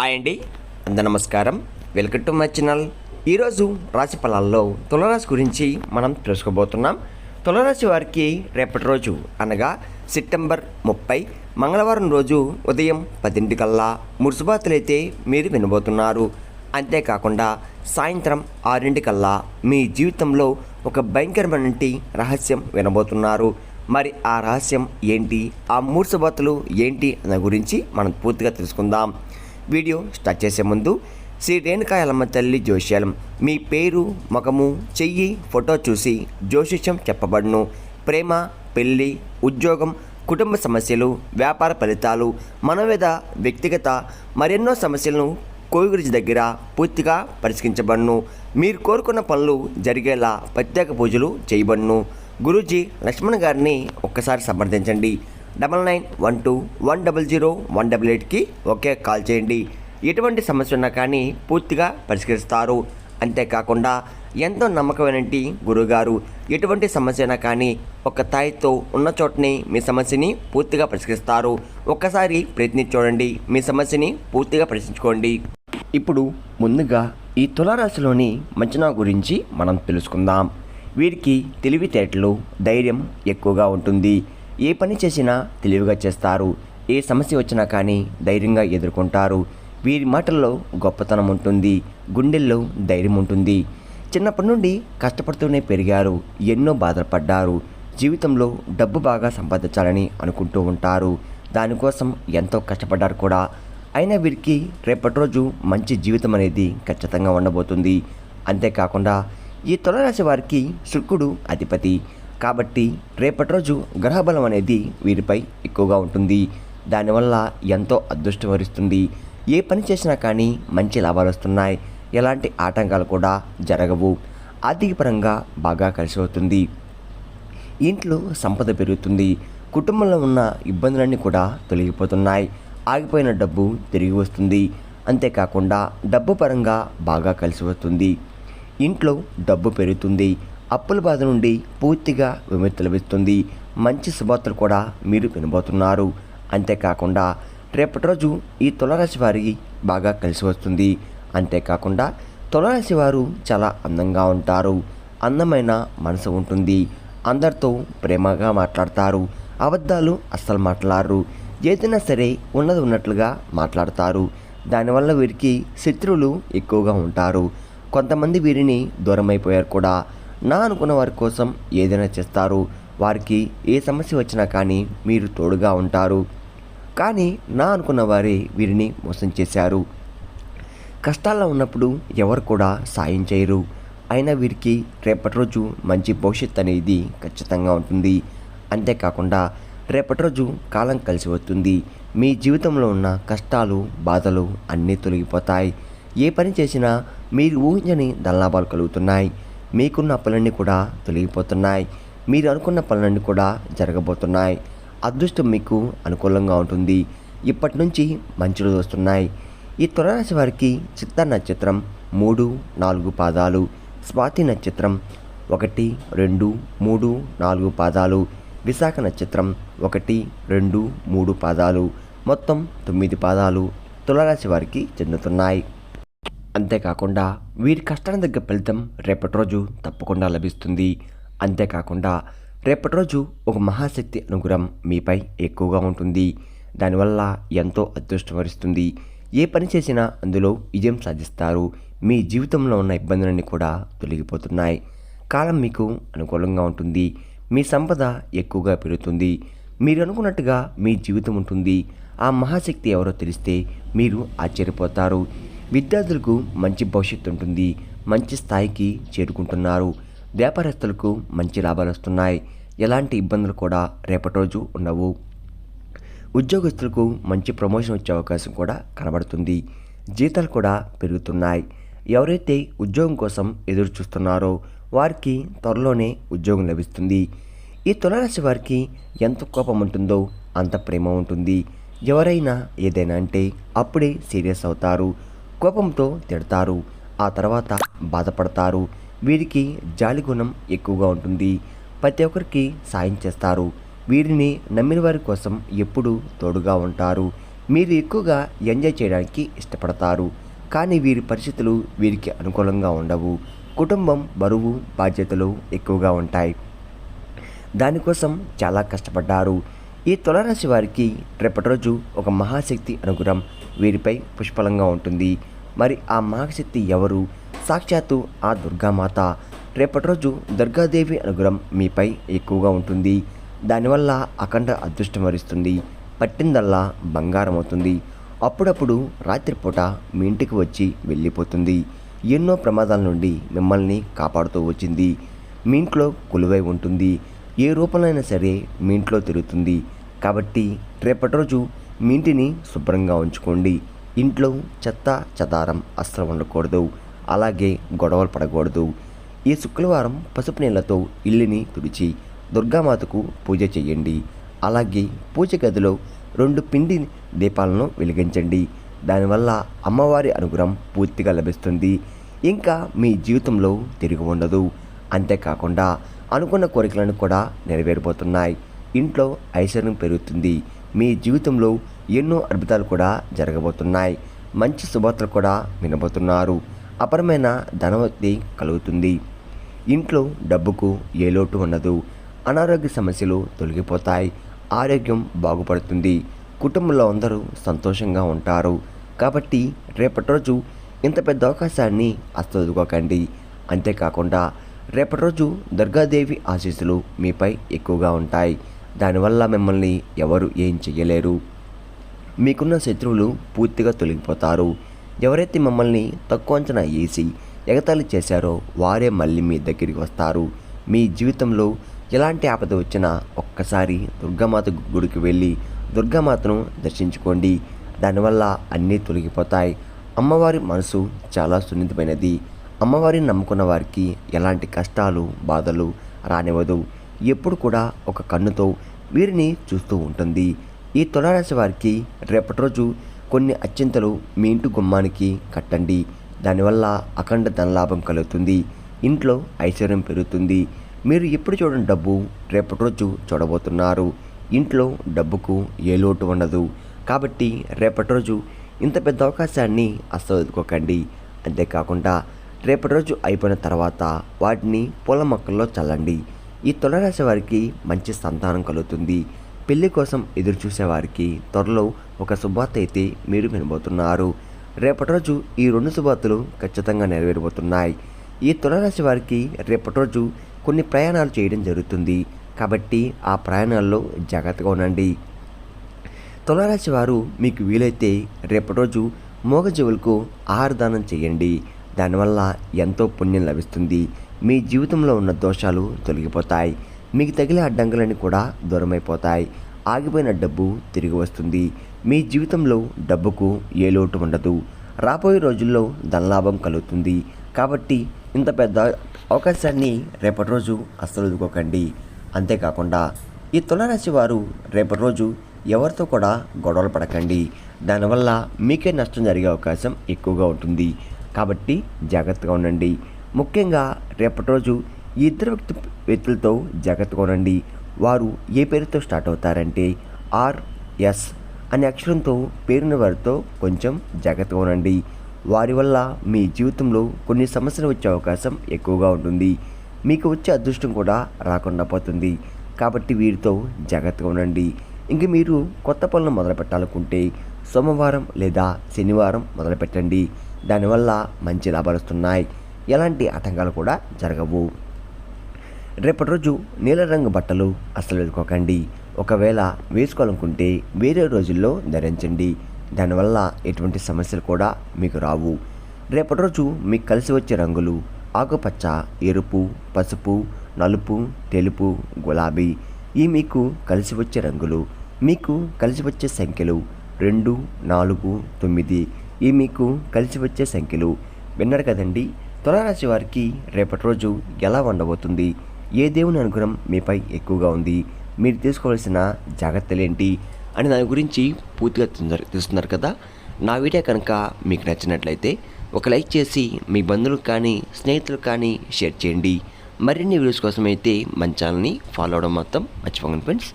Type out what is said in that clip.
Hi అండి, అందరూ నమస్కారం. Welcome to my channel. ఈరోజు రాశి ఫలాల్లో తులారాశి గురించి మనం తెలుసుకోబోతున్నాం. తులారాశి వారికి రేపటి రోజు అనగా సెప్టెంబర్ 30 మంగళవారం రోజు ఉదయం 10 కల్లా మూడు శుభార్తలైతే మీరు వినబోతున్నారు. అంతేకాకుండా సాయంత్రం 6 కల్లా మీ జీవితంలో ఒక భయంకరమైన రహస్యం వినబోతున్నారు. మరి ఆ రహస్యం ఏంటి, ఆ మూడు శుభార్తలు ఏంటి అన్న గురించి మనం పూర్తిగా తెలుసుకుందాం. వీడియో స్టార్ట్ చేసే ముందు శ్రీ రేణుకా ఎల్లమ్మ తల్లి జ్యోతిష్యం మీ పేరు, ముఖము, చెయ్యి ఫోటో చూసి జ్యోతిష్యం చెప్పబడును. ప్రేమ, పెళ్ళి, ఉద్యోగం, కుటుంబ సమస్యలు, వ్యాపార ఫలితాలు, మనోవేద, వ్యక్తిగత మరెన్నో సమస్యలను కోవిగురించి దగ్గర పూర్తిగా పరిష్కరించబడును. మీరు కోరుకున్న పనులు జరిగేలా ప్రత్యేక పూజలు చేయబడును. గురూజీ లక్ష్మణ్ గారిని ఒక్కసారి సంప్రదించండి. 9912100188కి ఒకే కాల్ చేయండి. ఎటువంటి సమస్య ఉన్నా కానీ పూర్తిగా పరిష్కరిస్తారు. అంతేకాకుండా ఎంతో నమ్మకమైన గురువుగారు ఎటువంటి సమస్య అయినా కానీ ఒక తాయితో ఉన్న చోటనే మీ సమస్యని పూర్తిగా పరిష్కరిస్తారు. ఒక్కసారి ప్రయత్నించి చూడండి, మీ సమస్యని పూర్తిగా పరిష్కరించుకోండి. ఇప్పుడు ముందుగా ఈ తులారాశిలోని మంచనా గురించి మనం తెలుసుకుందాం. వీరికి తెలివితేటలు, ధైర్యం ఎక్కువగా ఉంటుంది. ఏ పని చేసినా తెలివిగా చేస్తారు. ఏ సమస్య వచ్చినా కానీ ధైర్యంగా ఎదుర్కొంటారు. వీరి మాటల్లో గొప్పతనం ఉంటుంది, గుండెల్లో ధైర్యం ఉంటుంది. చిన్నప్పటి నుండి కష్టపడుతూనే పెరిగారు. ఎన్నో బాధలు పడ్డారు. జీవితంలో డబ్బు బాగా సంపాదించాలని అనుకుంటూ ఉంటారు. దానికోసం ఎంతో కష్టపడ్డారు కూడా. అయినా వీరికి రేపటి రోజు మంచి జీవితం అనేది ఖచ్చితంగా ఉండబోతుంది. అంతేకాకుండా ఈ తులారాశి వారికి శుక్రుడు అధిపతి కాబట్టి రేపటి రోజు గ్రహబలం అనేది వీరిపై ఎక్కువగా ఉంటుంది. దానివల్ల ఎంతో అదృష్టం వరిస్తుంది. ఏ పని చేసినా కానీ మంచి లాభాలు వస్తున్నాయి. ఎలాంటి ఆటంకాలు కూడా జరగవు. ఆర్థికపరంగా బాగా కలిసి అవుతుంది. ఇంట్లో సంపద పెరుగుతుంది. కుటుంబంలో ఉన్న ఇబ్బందులన్నీ కూడా తొలగిపోతున్నాయి. ఆగిపోయిన డబ్బు తిరిగి వస్తుంది. అంతేకాకుండా డబ్బు పరంగా బాగా కలిసి వస్తుంది. ఇంట్లో డబ్బు పెరుగుతుంది. అప్పుల బాధ నుండి పూర్తిగా విముక్తి లభిస్తుంది. మంచి శుభార్తలు కూడా మీరు వినబోతున్నారు. అంతేకాకుండా రేపటి రోజు ఈ తులారాశి వారికి బాగా కలిసి వస్తుంది. అంతేకాకుండా తులారాశి వారు చాలా అందంగా ఉంటారు. అందమైన మనసు ఉంటుంది. అందరితో ప్రేమగా మాట్లాడతారు. అబద్ధాలు అస్సలు మాట్లాడరు. ఏదైనా సరే ఉన్నది ఉన్నట్లుగా మాట్లాడతారు. దానివల్ల వీరికి శత్రువులు ఎక్కువగా ఉంటారు. కొంతమంది వీరిని దూరం అయిపోయారు కూడా. నా అనుకున్న వారి కోసం ఏదైనా చేస్తారు. వారికి ఏ సమస్య వచ్చినా కానీ మీరు తోడుగా ఉంటారు. కానీ నా అనుకున్న వారే వీరిని మోసం చేశారు. కష్టాల్లో ఉన్నప్పుడు ఎవరు కూడా సాయం చేయరు. అయినా వీరికి రేపటి రోజు మంచి భవిష్యత్తు అనేది ఖచ్చితంగా ఉంటుంది. అంతేకాకుండా రేపటి రోజు కాలం కలిసి వస్తుంది. మీ జీవితంలో ఉన్న కష్టాలు, బాధలు అన్నీ తొలగిపోతాయి. ఏ పని చేసినా మీరు ఊహించని ధనలాభాలు కలుగుతున్నాయి. మీకున్న అప్పులన్నీ కూడా తొలగిపోతున్నాయి. మీరు అనుకున్న పనులన్నీ కూడా జరగబోతున్నాయి. అదృష్టం మీకు అనుకూలంగా ఉంటుంది. ఇప్పటి నుంచి మంచి రోజులు వస్తున్నాయి. ఈ తులారాశి వారికి చిత్తా నక్షత్రం 3, 4 పాదాలు, స్వాతి నక్షత్రం 1, 2, 3, 4 పాదాలు, విశాఖ నక్షత్రం 1, 2, 3 పాదాలు, మొత్తం 9 పాదాలు తులారాశి వారికి చెందుతున్నాయి. అంతేకాకుండా వీరి కష్టానికి తగ్గ ఫలితం రేపటి రోజు తప్పకుండా లభిస్తుంది. అంతేకాకుండా రేపటి రోజు ఒక మహాశక్తి అనుగ్రహం మీపై ఎక్కువగా ఉంటుంది. దానివల్ల ఎంతో అదృష్టం వరిస్తుంది. ఏ పని చేసినా అందులో విజయం సాధిస్తారు. మీ జీవితంలో ఉన్న ఇబ్బందులన్నీ కూడా తొలగిపోతున్నాయి. కాలం మీకు అనుకూలంగా ఉంటుంది. మీ సంపద ఎక్కువగా పెరుగుతుంది. మీరు అనుకున్నట్టుగా మీ జీవితం ఉంటుంది. ఆ మహాశక్తి ఎవరో తెలిస్తే మీరు ఆశ్చర్యపోతారు. విద్యార్థులకు మంచి భవిష్యత్తు ఉంటుంది. మంచి స్థాయికి చేరుకుంటున్నారు. వ్యాపారస్తులకు మంచి లాభాలు వస్తున్నాయి. ఎలాంటి ఇబ్బందులు కూడా రేపటి రోజు ఉండవు. ఉద్యోగస్తులకు మంచి ప్రమోషన్ వచ్చే అవకాశం కూడా కనబడుతుంది. జీతాలు కూడా పెరుగుతున్నాయి. ఎవరైతే ఉద్యోగం కోసం ఎదురు చూస్తున్నారో వారికి త్వరలోనే ఉద్యోగం లభిస్తుంది. ఈ తులారాశి వారికి ఎంత కోపం ఉంటుందో అంత ప్రేమ ఉంటుంది. ఎవరైనా ఏదైనా అంటే అప్పుడే సీరియస్ అవుతారు. కోపంతో తిడతారు. ఆ తర్వాత బాధపడతారు. వీరికి జాలి గుణం ఎక్కువగా ఉంటుంది. ప్రతి ఒక్కరికి సాయం చేస్తారు. వీరిని నమ్మిన వారి కోసం ఎప్పుడూ తోడుగా ఉంటారు. మీరు ఎక్కువగా ఎంజాయ్ చేయడానికి ఇష్టపడతారు, కానీ వీరి పరిస్థితులు వీరికి అనుకూలంగా ఉండవు. కుటుంబం బరువు బాధ్యతలు ఎక్కువగా ఉంటాయి, దానికోసం చాలా కష్టపడ్డారు. ఈ తులారాశి వారికి రేపటి రోజు ఒక మహాశక్తి అనుగ్రహం వీరిపై పుష్కలంగా ఉంటుంది. మరి ఆ మహాశక్తి ఎవరు? సాక్షాత్తు ఆ దుర్గామాత. రేపటి రోజు దుర్గాదేవి అనుగ్రహం మీపై ఎక్కువగా ఉంటుంది. దానివల్ల అఖండ అదృష్టం వరిస్తుంది. పట్టిందల్లా బంగారం అవుతుంది. అప్పుడప్పుడు రాత్రిపూట మీ ఇంటికి వచ్చి వెళ్ళిపోతుంది. ఎన్నో ప్రమాదాల నుండి మిమ్మల్ని కాపాడుతూ వచ్చింది. మీ ఇంట్లో కొలువై ఉంటుంది. ఏ రూపంలో అయినా సరే మీ ఇంట్లో తిరుగుతుంది. కాబట్టి రేపటి రోజు మీ ఇంటిని శుభ్రంగా ఉంచుకోండి. ఇంట్లో చెత్త చెదారం అస్సలు ఉండకూడదు. అలాగే గొడవలు పడకూడదు. ఈ శుక్రవారం పసుపు నీళ్లతో ఇల్లుని తుడిచి దుర్గామాతకు పూజ చేయండి. అలాగే పూజ గదిలో 2 పిండి దీపాలను వెలిగించండి. దానివల్ల అమ్మవారి అనుగ్రహం పూర్తిగా లభిస్తుంది. ఇంకా మీ జీవితంలో తిరిగి ఉండదు. అంతేకాకుండా అనుకున్న కోరికలను కూడా నెరవేరిపోతున్నాయి. ఇంట్లో ఐశ్వర్యం పెరుగుతుంది. మీ జీవితంలో ఎన్నో అద్భుతాలు కూడా జరగబోతున్నాయి. మంచి శుభవార్తలు కూడా వినబోతున్నారు. అపరమైన ధనవృద్ధి కలుగుతుంది. ఇంట్లో డబ్బుకు ఏ లోటు ఉండదు. అనారోగ్య సమస్యలు తొలగిపోతాయి. ఆరోగ్యం బాగుపడుతుంది. కుటుంబంలో అందరూ సంతోషంగా ఉంటారు. కాబట్టి రేపటి రోజు ఇంత పెద్ద అవకాశాన్ని అస్సలుకోకండి. అంతేకాకుండా రేపటి రోజు దుర్గాదేవి ఆశీస్సులు మీపై ఎక్కువగా ఉంటాయి. దానివల్ల మిమ్మల్ని ఎవరు ఏం చెయ్యలేరు. మీకున్న శత్రువులు పూర్తిగా తొలగిపోతారు. ఎవరైతే మిమ్మల్ని తక్కువ అంచనా వేసి ఎగతాళి చేశారో వారే మళ్ళీ మీ దగ్గరికి వస్తారు. మీ జీవితంలో ఎలాంటి ఆపద వచ్చినా ఒక్కసారి దుర్గామాత గుడికి వెళ్ళి దుర్గామాతను దర్శించుకోండి. దానివల్ల అన్నీ తొలగిపోతాయి. అమ్మవారి మనసు చాలా సున్నితమైనది. అమ్మవారిని నమ్ముకున్న వారికి ఎలాంటి కష్టాలు బాధలు రానివ్వదు. ఎప్పుడు కూడా ఒక కన్నుతో వీరిని చూస్తూ ఉంటుంది. ఈ తులారాశి వారికి రేపటి రోజు కొన్ని అత్యంతలు మీ ఇంటి గుమ్మానికి కట్టండి. దానివల్ల అఖండ ధనలాభం కలుగుతుంది. ఇంట్లో ఐశ్వర్యం పెరుగుతుంది. మీరు ఎప్పుడు చూడని డబ్బు రేపటి రోజు చూడబోతున్నారు. ఇంట్లో డబ్బుకు ఏ లోటు ఉండదు. కాబట్టి రేపటి రోజు ఇంత పెద్ద అవకాశాన్ని అస్సలు వదులుకోకండి. అంతేకాకుండా రేపటి రోజు అయిపోయిన తర్వాత వాటిని పూల మొక్కల్లో చల్లండి. ఈ తులారాశి వారికి మంచి సంతానం కలుగుతుంది. పెళ్లి కోసం ఎదురు చూసేవారికి త్వరలో ఒక శుభవార్త అయితే మీరు వినబోతున్నారు. రేపటి రోజు ఈ 2 శుభవార్తలు ఖచ్చితంగా నెరవేరబోతున్నాయి. ఈ తులారాశి వారికి రేపటి రోజు కొన్ని ప్రయాణాలు చేయడం జరుగుతుంది. కాబట్టి ఆ ప్రయాణాల్లో జాగ్రత్తగా ఉండండి. తులారాశి వారు మీకు వీలైతే రేపటి రోజు మూగజీవులకు ఆహారదానం చేయండి. దానివల్ల ఎంతో పుణ్యం లభిస్తుంది. మీ జీవితంలో ఉన్న దోషాలు తొలగిపోతాయి. మీకు తగిలే అడ్డంకులన్నీ కూడా దూరమైపోతాయి. ఆగిపోయిన డబ్బు తిరిగి వస్తుంది. మీ జీవితంలో డబ్బుకు ఏ లోటు ఉండదు. రాబోయే రోజుల్లో ధనలాభం కలుగుతుంది. కాబట్టి ఇంత పెద్ద అవకాశాన్ని రేపటి రోజు అస్సలు వదులుకోకండి. అంతేకాకుండా ఈ తులారాశి వారు రేపటి రోజు ఎవరితో కూడా గొడవలు పడకండి. దానివల్ల మీకే నష్టం జరిగే అవకాశం ఎక్కువగా ఉంటుంది. కాబట్టి జాగ్రత్తగా ఉండండి. ముఖ్యంగా రేపటి రోజు ఈ ఇద్దరు వ్యక్తులతో జాగ్రత్తగా ఉండండి. వారు ఏ పేరుతో స్టార్ట్ అవుతారంటే RS అనే అక్షరంతో పేరున్న వారితో కొంచెం జాగ్రత్తగా ఉండండి. వారి వల్ల మీ జీవితంలో కొన్ని సమస్యలు వచ్చే అవకాశం ఎక్కువగా ఉంటుంది. మీకు వచ్చే అదృష్టం కూడా రాకుండా పోతుంది. కాబట్టి వీరితో జాగ్రత్తగా ఉండండి. ఇంక మీరు కొత్త పనులు మొదలు పెట్టాలనుకుంటే సోమవారం లేదా శనివారం మొదలుపెట్టండి. దానివల్ల మంచి లాభాలు వస్తున్నాయి. ఎలాంటి ఆటంకాలు కూడా జరగవు. రేపటి రోజు నీలరంగు బట్టలు అస్సలు వేసుకోకండి. ఒకవేళ వేసుకోవాలనుకుంటే వేరే రోజుల్లో ధరించండి. దానివల్ల ఎటువంటి సమస్యలు కూడా మీకు రావు. రేపటి రోజు మీకు కలిసి వచ్చే రంగులు ఆకుపచ్చ, ఎరుపు, పసుపు, నలుపు, తెలుపు, గులాబీ. ఈ మీకు కలిసి వచ్చే రంగులు. మీకు కలిసి వచ్చే సంఖ్యలు 2, 4, 9. ఈ మీకు కలిసి వచ్చే సంఖ్యలు. విన్నారు కదండి, తులారాశి వారికి రేపటి రోజు ఎలా ఉండబోతుంది, ఏ దేవుని అనుగ్రహం మీపై ఎక్కువగా ఉంది, మీరు తీసుకోవాల్సిన జాగ్రత్తలేంటి అని దాని గురించి పూర్తిగా తెలుస్తున్నారు కదా. నా వీడియో కనుక మీకు నచ్చినట్లయితే ఒక లైక్ చేసి మీ బంధువులకు కానీ స్నేహితులకు కానీ షేర్ చేయండి. మరిన్ని వీడియోస్ కోసం అయితే మన ఛానల్ని ఫాలో అవడం మొత్తం మర్చిపోకండి ఫ్రెండ్స్.